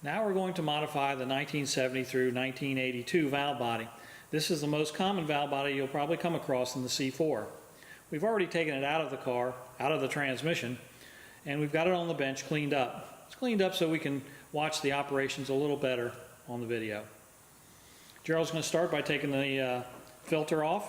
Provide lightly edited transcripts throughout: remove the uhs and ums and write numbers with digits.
Now we're going to modify the 1970 through 1982 valve body. This is the most common valve body you'll probably come across in the C4. We've already taken it out of the car, out of the transmission, and we've got it on the bench cleaned up. It's cleaned up so we can watch the operations a little better on the video. Gerald's going to start by taking the filter off.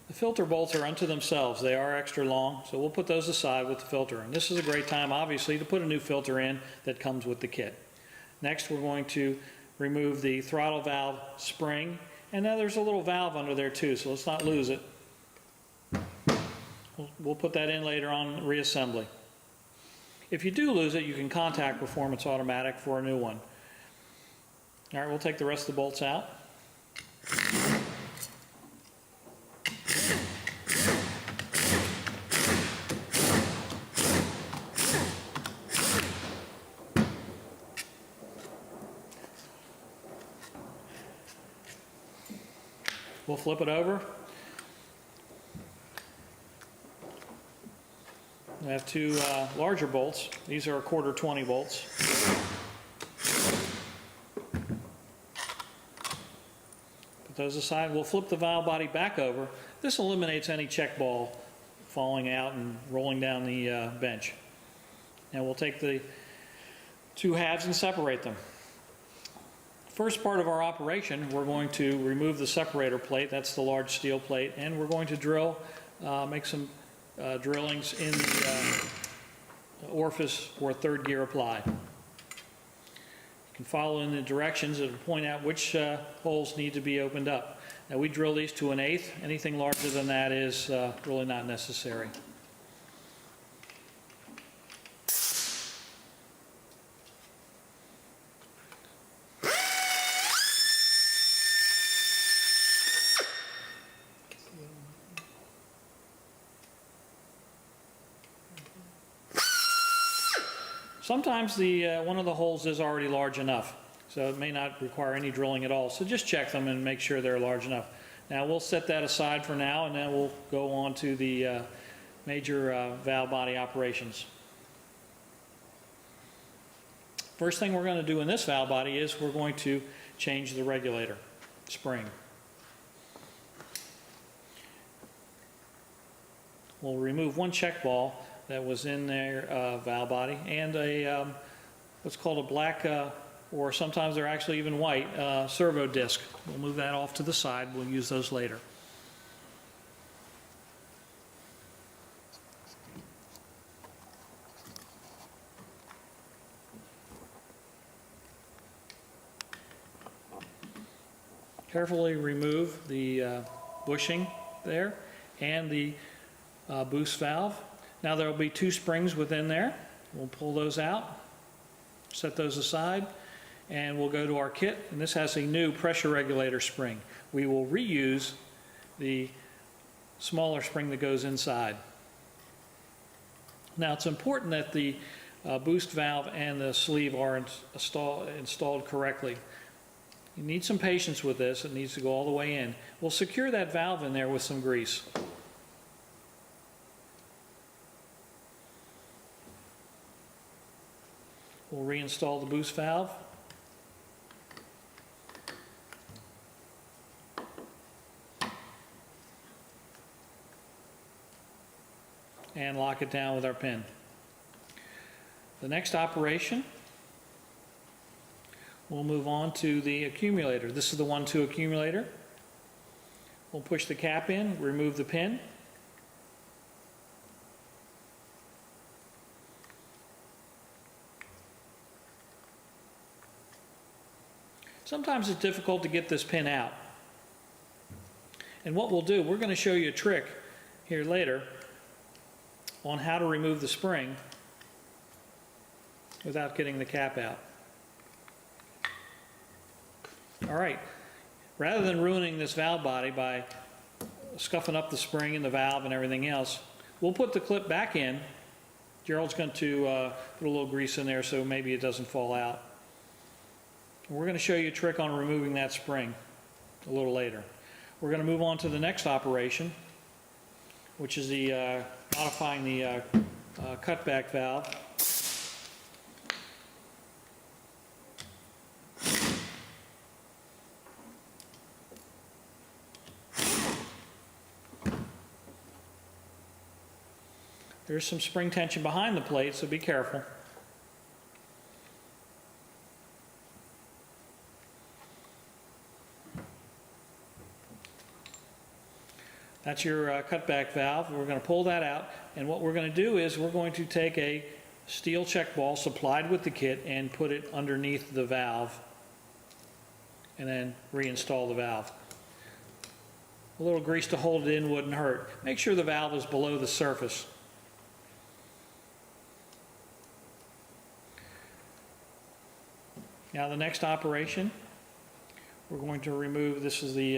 The filter bolts are unto themselves. They are extra long, so we'll put those aside with the filter. And this is a great time, obviously, to put a new filter in that comes with the kit. Next, we're going to remove the throttle valve spring. And now there's a little valve under there too, so let's not lose it. We'll put that in later on reassembly. If you do lose it, you can contact Performance Automatic for a new one. All right, we'll take the rest of the bolts out. We'll flip it over. We have two larger bolts. These are 1/4 20 bolts. Put those aside. We'll flip the valve body back over. This eliminates any check ball falling out and rolling down the bench. Now we'll take the two halves and separate them. First part of our operation, we're going to remove the separator plate. That's the large steel plate, and we're going to drill, make some drillings in the orifice for third gear apply. You can follow in the directions that will point out which holes need to be opened up. Now we drill these to 1/8. Anything larger than that is really not necessary. Sometimes one of the holes is already large enough, so it may not require any drilling at all. So just check them and make sure they're large enough. Now we'll set that aside for now, and then we'll go on to the major valve body operations. First thing we're going to do in this valve body is we're going to change the regulator spring. We'll remove one check ball that was in their valve body, and a what's called a black, or sometimes they're actually even white, servo disc. We'll move that off to the side. We'll use those later. Carefully remove the bushing there and the boost valve. Now there will be two springs within there. We'll pull those out, set those aside, and we'll go to our kit. And this has a new pressure regulator spring. We will reuse the smaller spring that goes inside. Now it's important that the boost valve and the sleeve are installed correctly. You need some patience with this. It needs to go all the way in. We'll secure that valve in there with some grease. We'll reinstall the boost valve. And lock it down with our pin. The next operation, we'll move on to the accumulator. This is the 1-2 accumulator. We'll push the cap in, remove the pin. Sometimes it's difficult to get this pin out. And what we'll do, we're going to show you a trick here later on how to remove the spring without getting the cap out. All right, rather than ruining this valve body by scuffing up the spring and the valve and everything else, we'll put the clip back in. Gerald's going to put a little grease in there so maybe it doesn't fall out. We're going to show you a trick on removing that spring a little later. We're going to move on to the next operation, which is the modifying the cutback valve. There's some spring tension behind the plate, so be careful. That's your cutback valve. We're going to pull that out, and what we're going to do is we're going to take a steel check ball supplied with the kit and put it underneath the valve, and then reinstall the valve. A little grease to hold it in wouldn't hurt. Make sure the valve is below the surface. Now the next operation, we're going to remove, this is the,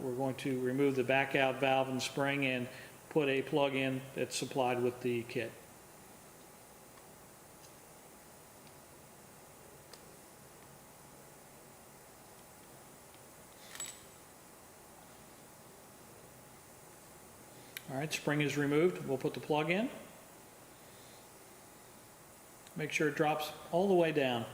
we're going to remove the back out valve and spring and put a plug in that's supplied with the kit. All right, spring is removed. We'll put the plug in. Make sure it drops all the way down.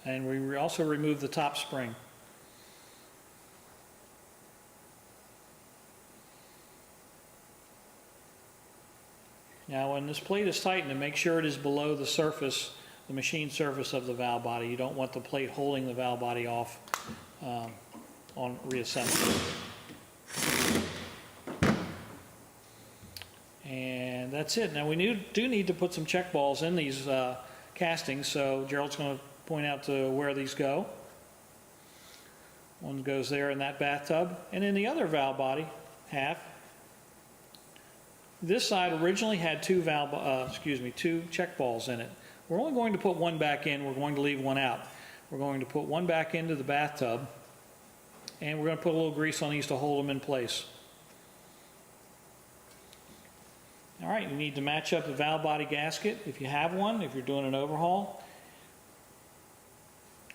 And we also remove the top spring. Now when this plate is tightened, make sure it is below the surface, the machine surface of the valve body. You don't want the plate holding the valve body off on reassembly. And that's it. Now we do need to put some check balls in these castings, so Gerald's going to point out to where these go. One goes there in that bathtub, and in the other valve body half, this side originally had two check balls in it. We're only going to put one back in. We're going to leave one out. We're going to put one back into the bathtub, and we're going to put a little grease on these to hold them in place. All right, you need to match up the valve body gasket if you have one, if you're doing an overhaul.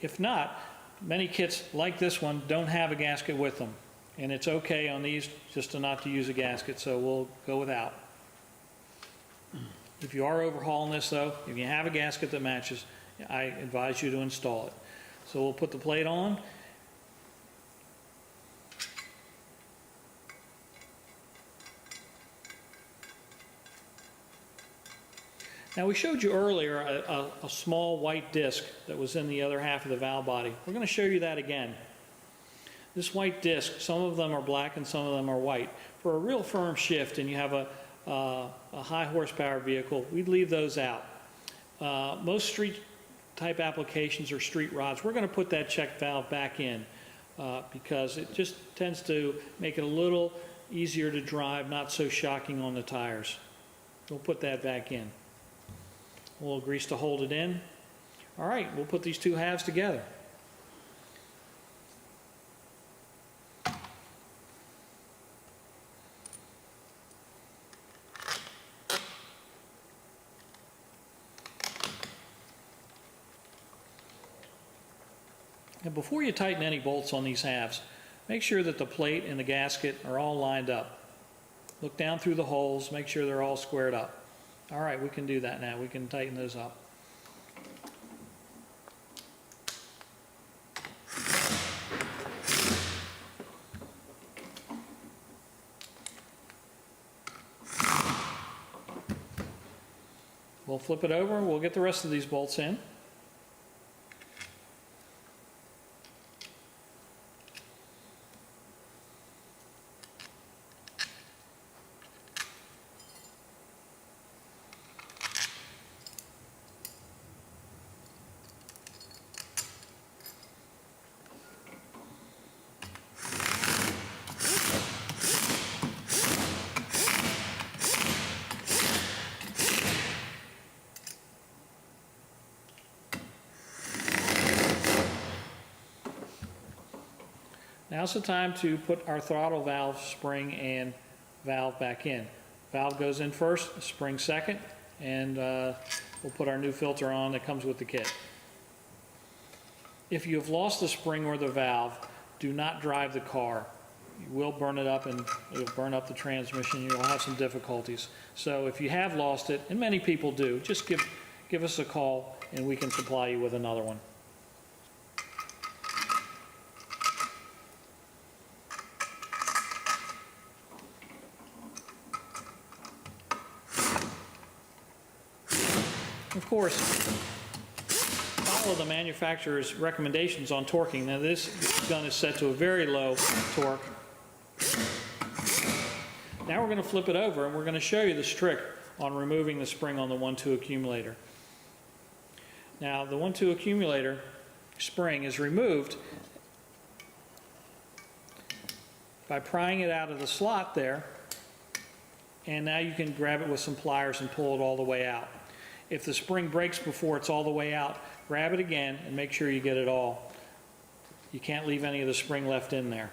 If not, many kits like this one don't have a gasket with them, and it's okay on these just to not to use a gasket, so we'll go without. If you are overhauling this though, if you have a gasket that matches, I advise you to install it. So we'll put the plate on. Now we showed you earlier a small white disc that was in the other half of the valve body. We're going to show you that again. This white disc, some of them are black and some of them are white. For a real firm shift and you have a high horsepower vehicle, we'd leave those out. Most street type applications are street rods. We're going to put that check valve back in because it just tends to make it a little easier to drive, not so shocking on the tires. We'll put that back in. A little grease to hold it in. All right, we'll put these two halves together. And before you tighten any bolts on these halves, make sure that the plate and the gasket are all lined up. Look down through the holes, make sure they're all squared up. All right, we can do that now. We can tighten those up. We'll flip it over and we'll get the rest of these bolts in. Now's the time to put our throttle valve, spring, and valve back in. Valve goes in first, spring second, and we'll put our new filter on that comes with the kit. If you have lost the spring or the valve, do not drive the car. You will burn it up and it'll burn up the transmission. You'll have some difficulties. So if you have lost it, and many people do, just give us a call and we can supply you with another one. Of course, follow the manufacturer's recommendations on torquing. Now this gun is set to a very low torque. Now we're going to flip it over and we're going to show you this trick on removing the spring on the 1-2 accumulator. Now the 1-2 accumulator spring is removed by prying it out of the slot there, and now you can grab it with some pliers and pull it all the way out. If the spring breaks before it's all the way out, grab it again and make sure you get it all. You can't leave any of the spring left in there.